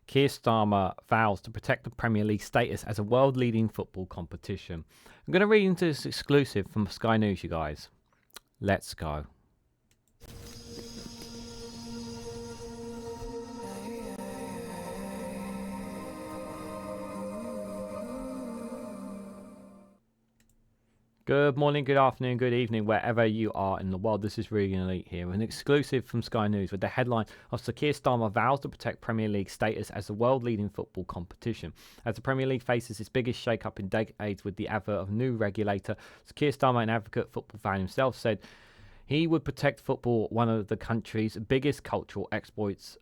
Keir Starmer vows to protect the Premier League status as a world-leading football competition. I'm going to read into this exclusive from Sky News, you guys. Let's go. Good morning, good afternoon, good evening, wherever you are in the world. This is Reganelite here with an exclusive from Sky News with the headline of Sir Keir Starmer vows to protect Premier League status as the world-leading football competition. As the Premier League faces its biggest shake-up in decades with the advert of new regulator, Sir Keir Starmer, an advocate football fan himself, said he would protect football, one of the country's biggest cultural exports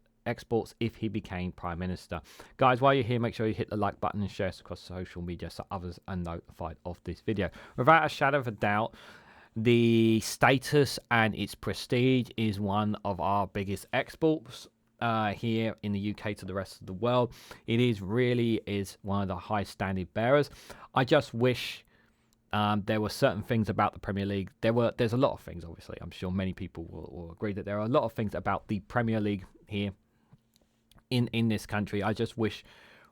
if he became Prime Minister. Guys, while you're here, make sure you hit the like button and share this across social media so others are notified of this video. Without a shadow of a doubt, the status and its prestige is one of our biggest exports here in the UK to the rest of the world. It really is one of the high standard bearers. I just wish there were certain things about the Premier League. There's a lot of things, obviously. I'm sure many people will agree that there are a lot of things about the Premier League here in this country I just wish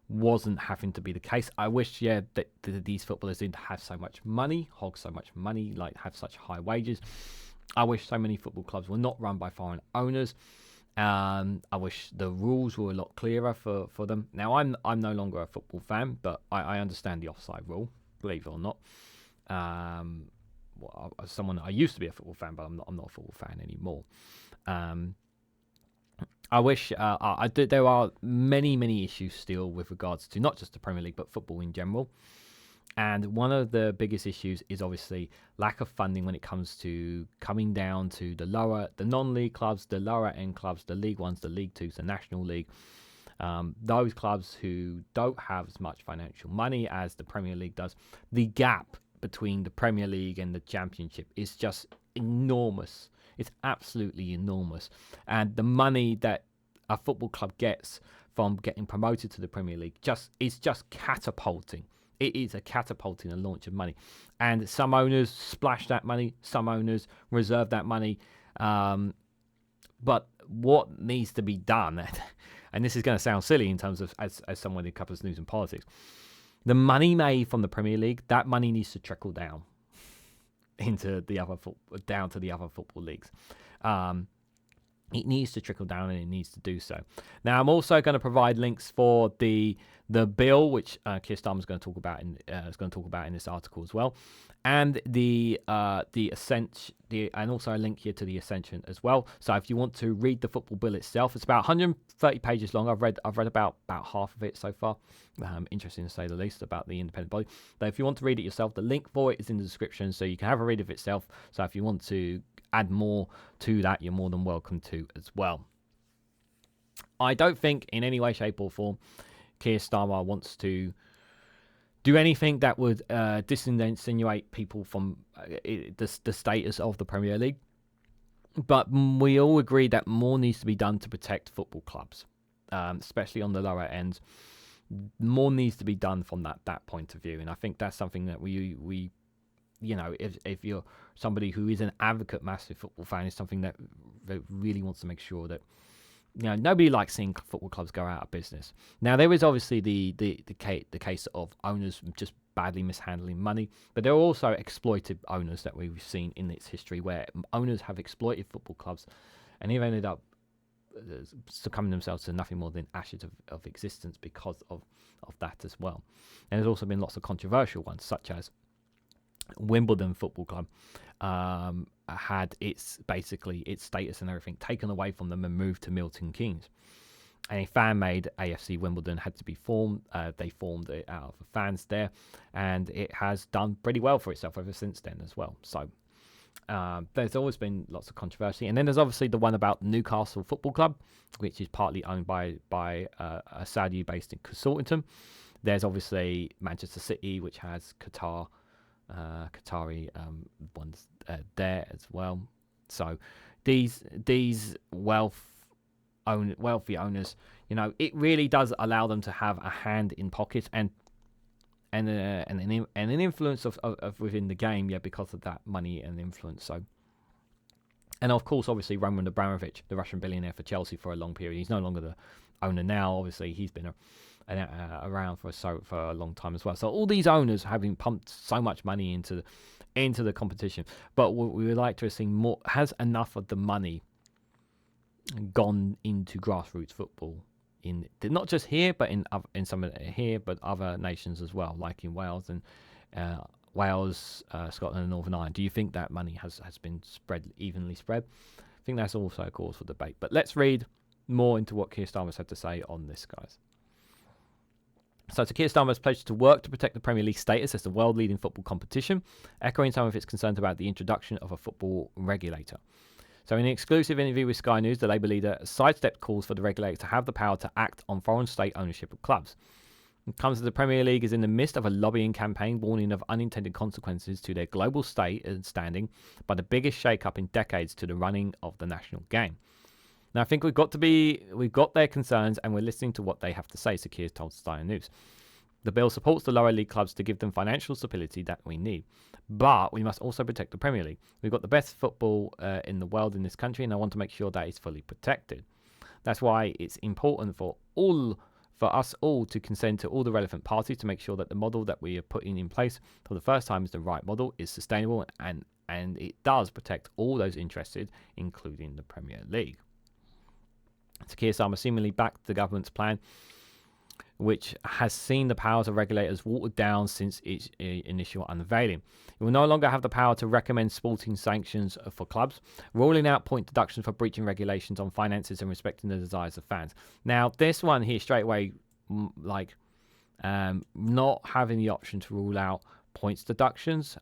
wasn't having to be the case. I wish, that these footballers didn't have so much money, hog so much money, like have such high wages. I wish so many football clubs were not run by foreign owners. I wish the rules were a lot clearer for them. Now, I'm no longer a football fan, but I understand the offside rule, believe it or not. As someone, I used to be a football fan, but I'm not a football fan anymore. I wish there are many issues still with regards to not just the Premier League but football in general, and one of the biggest issues is obviously lack of funding when it comes to coming down to the non-league clubs, the lower end clubs, the League Ones, the League Twos, the National League. Those clubs who don't have as much financial money as the Premier League does. The gap between the Premier League and the Championship is just enormous. It's absolutely enormous. And the money that a football club gets from getting promoted to the Premier League is just catapulting. It is a catapulting a launch of money. And some owners splash that money. Some owners reserve that money. But what needs to be done, and this is going to sound silly in terms of as someone who covers news and politics, the money made from the Premier League, that money needs to trickle down into the other down to the other football leagues. It needs to trickle down, and it needs to do so. Now, I'm also going to provide links for the bill, which Keir Starmer is going to talk about in this article as well, and the Ascension, and also a link here to the Ascension as well. So if you want to read the football bill itself, it's about 130 pages long. I've read about half of it so far. Interesting to say the least about the independent body. But if you want to read it yourself, the link for it is in the description, so you can have a read of it itself. So if you want to add more to that, you're more than welcome to as well. I don't think in any way, shape or form Keir Starmer wants to do anything that would disinsinuate people from the status of the Premier League. But we all agree that more needs to be done to protect football clubs, especially on the lower ends. More needs to be done from that point of view. And I think that's something that we if you're somebody who is an advocate, massive football fan, is something that really wants to make sure that, nobody likes seeing football clubs go out of business. Now, there is obviously the case of owners just badly mishandling money, but there are also exploited owners that we've seen in its history, where owners have exploited football clubs and have ended up succumbing themselves to nothing more than ashes of existence because of that as well. And there's also been lots of controversial ones, such as Wimbledon Football Club had its status and everything taken away from them and moved to Milton Keynes. And a fan-made AFC Wimbledon had to be formed. They formed it out of the fans there, and it has done pretty well for itself ever since then as well. So there's always been lots of controversy. And then there's obviously the one about Newcastle Football Club, which is partly owned by a Saudi based in consortium. There's obviously Manchester City, which has Qatari ones there as well. So these wealthy owners, it really does allow them to have a hand in pockets and an influence of within the game, because of that money and influence. So And of course, obviously, Roman Abramovich, the Russian billionaire for Chelsea for a long period. He's no longer the owner now. Obviously, he's been around for a long time as well. So all these owners having pumped so much money into the competition. But what we would like to have seen more, has enough of the money gone into grassroots football, in not just here, but in some of here, but other nations as well, like in Wales and Scotland and Northern Ireland. Do you think that money has been evenly spread? I think that's also a cause for debate. But let's read more into what Keir Starmer had to say on this, guys. So Keir Starmer has pledged to work to protect the Premier League status as the world-leading football competition, echoing some of its concerns about the introduction of a football regulator. So in an exclusive interview with Sky News, the Labour leader sidestepped calls for the regulator to have the power to act on foreign state ownership of clubs. It comes as the Premier League is in the midst of a lobbying campaign warning of unintended consequences to their global state and standing by the biggest shake-up in decades to the running of the national game. Now, I think we've got their concerns and we're listening to what they have to say, Keir told Sky News. The bill supports the lower league clubs to give them financial stability that we need. But we must also protect the Premier League. We've got the best football in the world in this country, and I want to make sure that it's fully protected. That's why it's important for us all to consent to all the relevant parties to make sure that the model that we are putting in place for the first time is the right model, is sustainable, and it does protect all those interested, including the Premier League. Keir Starmer seemingly backed the government's plan, which has seen the powers of regulators watered down since its initial unveiling. It will no longer have the power to recommend sporting sanctions for clubs, ruling out point deductions for breaching regulations on finances and respecting the desires of fans. Now, this one here, straight away, not having the option to rule out points deductions.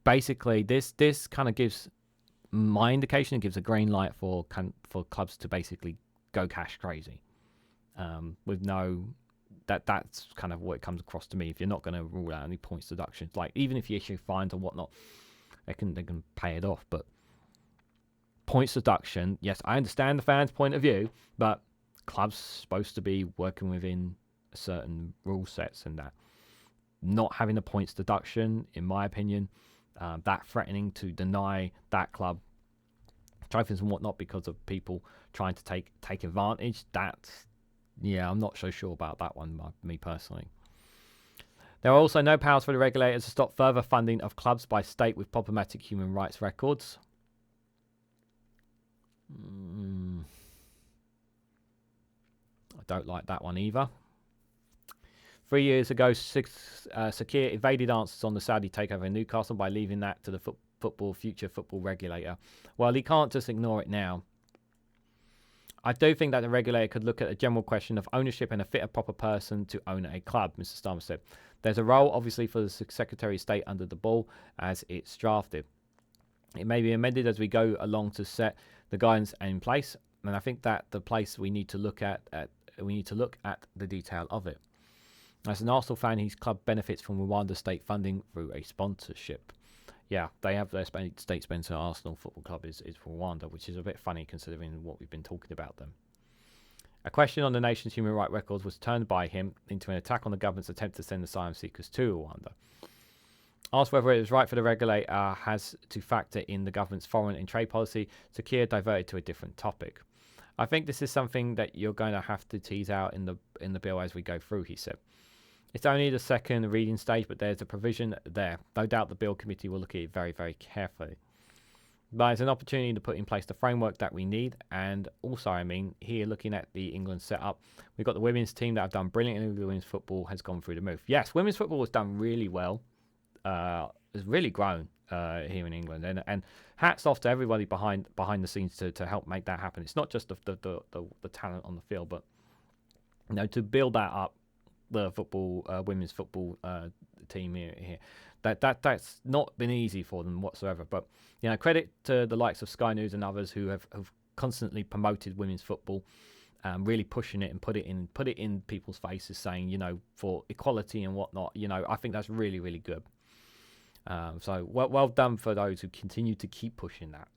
Basically, this kind of gives my indication, it gives a green light for clubs to basically go cash crazy. With no, that's kind of what it comes across to me. If you're not going to rule out any points deductions, like even if you issue fines and whatnot, they can pay it off. But points deduction, yes, I understand the fans' point of view, but clubs supposed to be working within certain rule sets, and that not having a points deduction, in my opinion, that threatening to deny that club trophies and whatnot because of people trying to take advantage, yeah, I'm not so sure about that one, me personally. There are also no powers for the regulators to stop further funding of clubs by state with problematic human rights records. I don't like that one either. 3 years ago, Keir evaded answers on the Saudi takeover in Newcastle by leaving that to the future football regulator. Well, he can't just ignore it now. I do think that the regulator could look at a general question of ownership and a fit a proper person to own a club, Mr. Starmer said. There's a role, obviously, for the Secretary of State under the ball as it's drafted. It may be amended as we go along to set the guidance in place, and I think that the place we need to look at the detail of it. As an Arsenal fan, his club benefits from Rwanda state funding through a sponsorship. Yeah, they have their state sponsor. Arsenal Football Club is for Rwanda, which is a bit funny considering what we've been talking about them. A question on the nation's human rights records was turned by him into an attack on the government's attempt to send asylum seekers to Rwanda. Asked whether it was right for the regulator has to factor in the government's foreign and trade policy, Keir diverted to a different topic. I think this is something that you're going to have to tease out in the bill as we go through, he said. It's only the second reading stage, but there's a provision there. No doubt the bill committee will look at it very, very carefully. But it's an opportunity to put in place the framework that we need. And also, here looking at the England setup, we've got the women's team that have done brilliantly. Women's football has gone through the roof. Yes, women's football has done really well. It's really grown here in England. And hats off to everybody behind the scenes to help make that happen. It's not just the talent on the field, but to build that up. The women's football team here, that's not been easy for them whatsoever. But credit to the likes of Sky News and others who have constantly promoted women's football, really pushing it and put it in people's faces, saying for equality and whatnot. I think that's really, really good. So well done for those who continue to keep pushing that.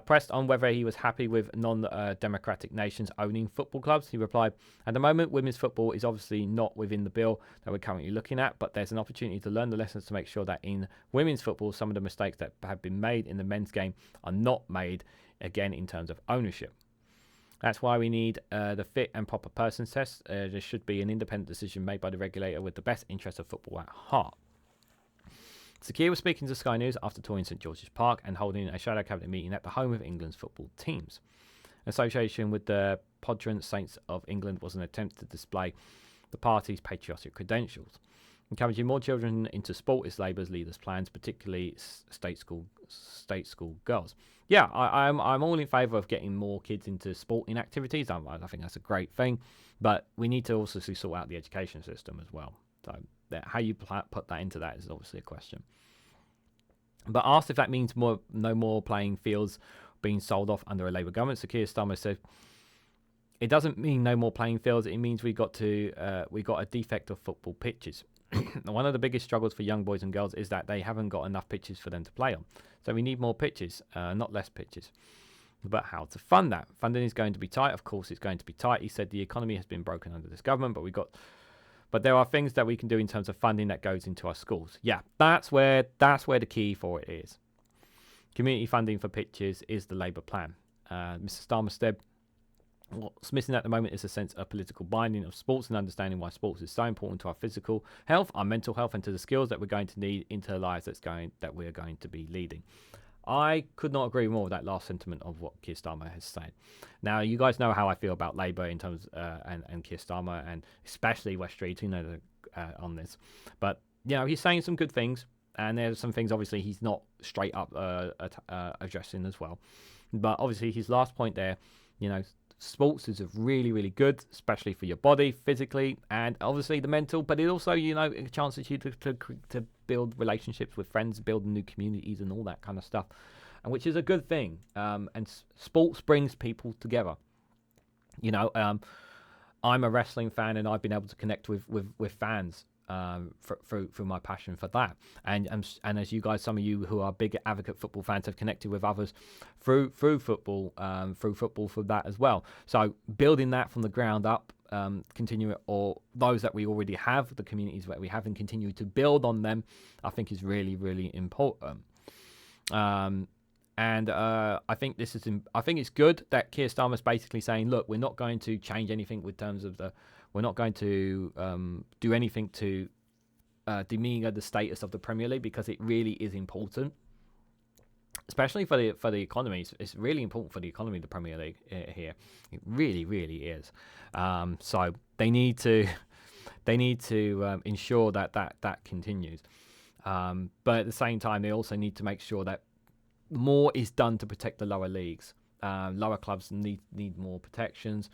Pressed on whether he was happy with non-democratic nations owning football clubs, he replied, "At the moment, women's football is obviously not within the bill that we're currently looking at, but there's an opportunity to learn the lessons to make sure that in women's football, some of the mistakes that have been made in the men's game are not made again in terms of ownership. That's why we need the fit and proper persons test. There should be an independent decision made by the regulator with the best interest of football at heart." Keir was speaking to Sky News after touring St George's Park and holding a shadow cabinet meeting at the home of England's football teams. Association with the Podron Saints of England was an attempt to display the party's patriotic credentials. Encouraging more children into sport is Labour's leaders' plans, particularly state school girls. Yeah, I'm all in favour of getting more kids into sporting activities. I think that's a great thing, but we need to also sort out the education system as well. So how you put that into that is obviously a question. But asked if that means no more playing fields being sold off under a Labour government, Sir Keir Starmer said, "It doesn't mean no more playing fields. It means we got a defect of football pitches. One of the biggest struggles for young boys and girls is that they haven't got enough pitches for them to play on. So we need more pitches, not less pitches. But how to fund that? Funding is going to be tight. Of course, it's going to be tight." He said the economy has been broken under this government, but there are things that we can do in terms of funding that goes into our schools. Yeah, that's where the key for it is. Community funding for pitches is the Labour plan. Mr. Starmer said, "What's missing at the moment is a sense of political binding of sports and understanding why sports is so important to our physical health, our mental health, and to the skills that we're going to need into the lives that we're going to be leading." I could not agree more with that last sentiment of what Keir Starmer has said. Now, you guys know how I feel about Labour in terms and Keir Starmer, and especially West Street, on this. But he's saying some good things, and there's some things obviously he's not straight up addressing as well. But obviously his last point there, sports is really, really good, especially for your body, physically, and obviously the mental. But it also, a chance for you to build relationships with friends, build new communities, and all that kind of stuff, and which is a good thing. And sports brings people together. I'm a wrestling fan, and I've been able to connect with fans through my passion for that, and as you guys, some of you who are big advocate football fans, have connected with others through football for that as well. So building that from the ground up, continue it, or those that we already have, the communities that we have, and continue to build on them, I think is really, really important. And I think I think it's good that Keir Starmer's basically saying, look, we're not going to change anything with terms of we're not going to do anything to demean the status of the Premier League, because it really is important, especially for the economy. It's really important for the economy of the Premier League here. It really, really is. So they need to ensure that continues. But at the same time, they also need to make sure that more is done to protect the lower leagues. Lower clubs need more protections,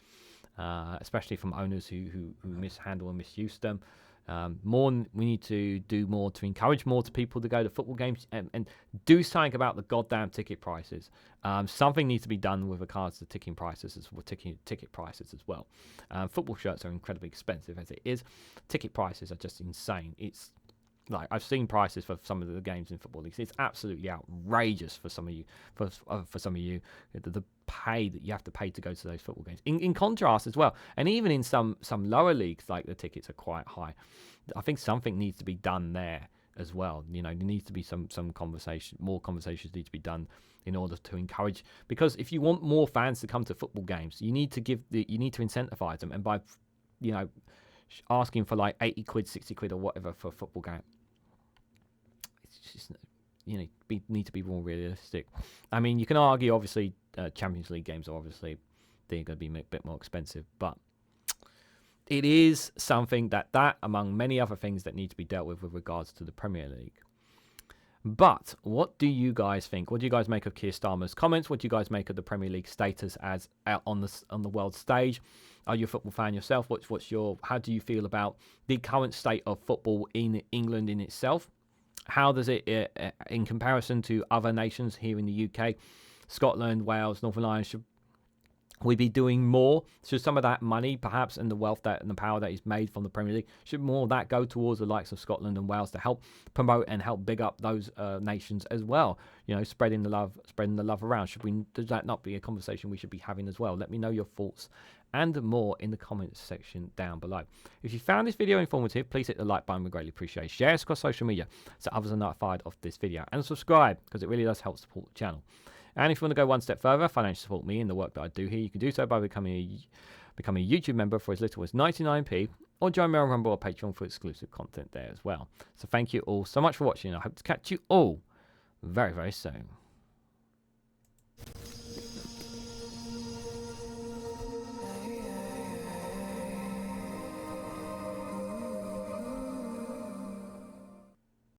especially from owners who mishandle and misuse them. We need to do more to encourage more to people to go to football games, and do something about the goddamn ticket prices. Something needs to be done with regards to ticket prices as well. Football shirts are incredibly expensive as it is. Ticket prices are just insane. It's like, I've seen prices for some of the games in football leagues. It's absolutely outrageous for some of you. For some of you, the pay that you have to pay to go to those football games. In contrast as well, and even in some lower leagues, like, the tickets are quite high. I think something needs to be done there as well. There needs to be some conversation. More conversations need to be done in order to encourage. Because if you want more fans to come to football games, you need to incentivize them, and by asking for like 80 quid, 60 quid, or whatever for a football game. It's just, need to be more realistic. I mean, you can argue, obviously, Champions League games are obviously, they're going to be a bit more expensive, but it is something that among many other things that need to be dealt with regards to the Premier League. But what do you guys think? What do you guys make of Keir Starmer's comments? What do you guys make of the Premier League status as out on the world stage? Are you a football fan yourself? How do you feel about the current state of football in England in itself? How does it, in comparison to other nations here in the UK, Scotland, Wales, Northern Ireland, we be doing more? Should some of that money, perhaps, and the wealth that and the power that is made from the Premier League, should more of that go towards the likes of Scotland and Wales to help promote and help big up those nations as well? Spreading the love around. Does that not be a conversation we should be having as well? Let me know your thoughts and more in the comments section down below. If you found this video informative, please hit the like button. We greatly appreciate it. Share it across social media so others are notified of this video, and subscribe because it really does help support the channel. And if you want to go one step further, financially support me in the work that I do here, you can do so by becoming a YouTube member for as little as 99p, or join me on Rumble or Patreon for exclusive content there as well. So thank you all so much for watching. I hope to catch you all very, very soon.